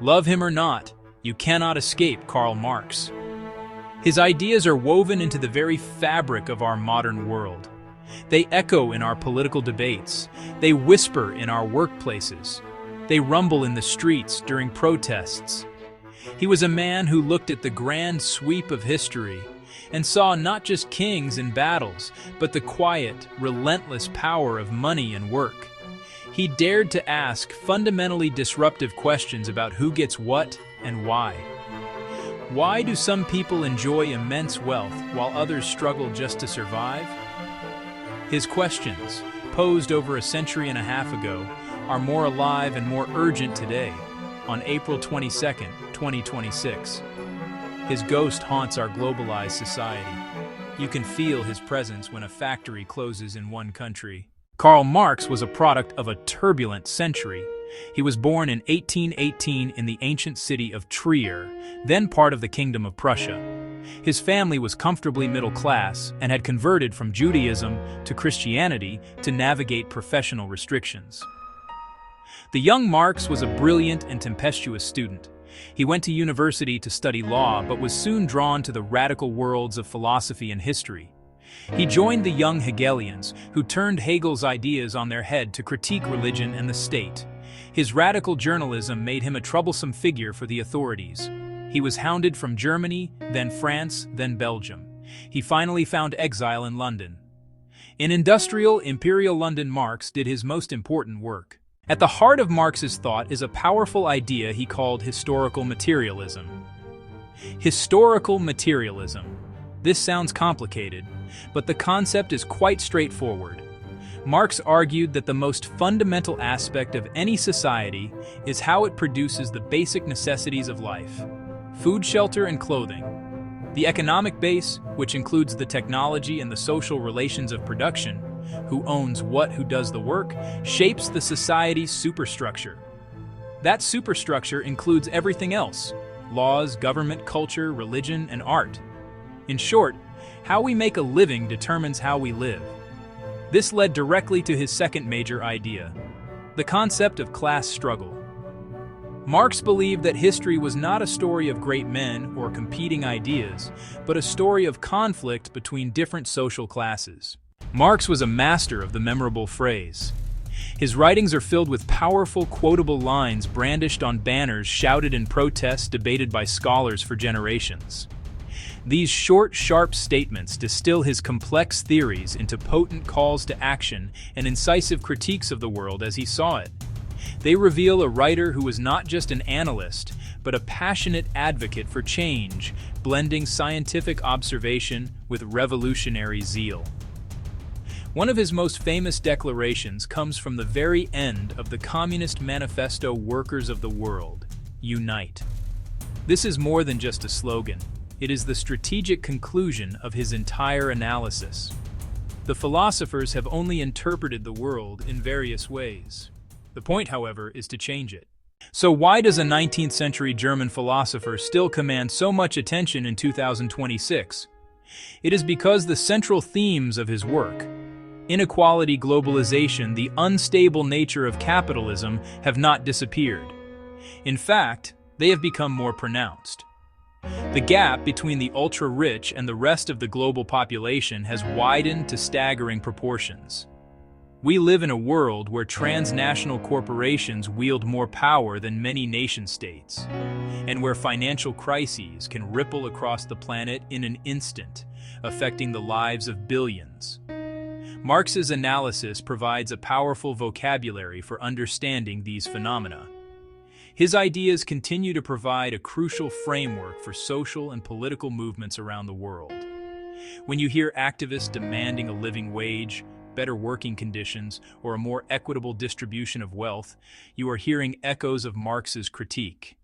Love him or not, you cannot escape Karl Marx. His ideas are woven into the very fabric of our modern world. They echo in our political debates. They whisper in our workplaces. They rumble in the streets during protests. He was a man who looked at the grand sweep of history and saw not just kings and battles, but the quiet, relentless power of money and work. He dared to ask fundamentally disruptive questions about who gets what and why. Why do some people enjoy immense wealth while others struggle just to survive? His questions, posed over a century and a half ago, are more alive and more urgent today, on April 22, 2026. His ghost haunts our globalized society. You can feel his presence when a factory closes in one country. Karl Marx was a product of a turbulent century. He was born in 1818 in the ancient city of Trier, then part of the Kingdom of Prussia. His family was comfortably middle class and had converted from Judaism to Christianity to navigate professional restrictions. The young Marx was a brilliant and tempestuous student. He went to university to study law, but was soon drawn to the radical worlds of philosophy and history. He joined the young Hegelians, who turned Hegel's ideas on their head to critique religion and the state. His radical journalism made him a troublesome figure for the authorities. He was hounded from Germany, then France, then Belgium. He finally found exile in London. In industrial, imperial London, Marx did his most important work. At the heart of Marx's thought is a powerful idea he called historical materialism. Historical materialism. This sounds complicated, but the concept is quite straightforward. Marx argued that the most fundamental aspect of any society is how it produces the basic necessities of life: food, shelter, and clothing. The economic base, which includes the technology and the social relations of production, who owns what, who does the work, shapes the society's superstructure. That superstructure includes everything else: laws, government, culture, religion, and art. In short, how we make a living determines how we live. This led directly to his second major idea, the concept of class struggle. Marx believed that history was not a story of great men or competing ideas, but a story of conflict between different social classes. Marx was a master of the memorable phrase. His writings are filled with powerful, quotable lines brandished on banners, shouted in protests, debated by scholars for generations. These short, sharp statements distill his complex theories into potent calls to action and incisive critiques of the world as he saw it. They reveal a writer who was not just an analyst, but a passionate advocate for change, blending scientific observation with revolutionary zeal. One of his most famous declarations comes from the very end of the Communist Manifesto: Workers of the World, Unite. This is more than just a slogan. It is the strategic conclusion of his entire analysis. The philosophers have only interpreted the world in various ways. The point, however, is to change it. So why does a 19th century German philosopher still command so much attention in 2026? It is because the central themes of his work, inequality, globalization, the unstable nature of capitalism, have not disappeared. In fact, they have become more pronounced. The gap between the ultra-rich and the rest of the global population has widened to staggering proportions. We live in a world where transnational corporations wield more power than many nation-states, and where financial crises can ripple across the planet in an instant, affecting the lives of billions. Marx's analysis provides a powerful vocabulary for understanding these phenomena. His ideas continue to provide a crucial framework for social and political movements around the world. When you hear activists demanding a living wage, better working conditions, or a more equitable distribution of wealth, you are hearing echoes of Marx's critique.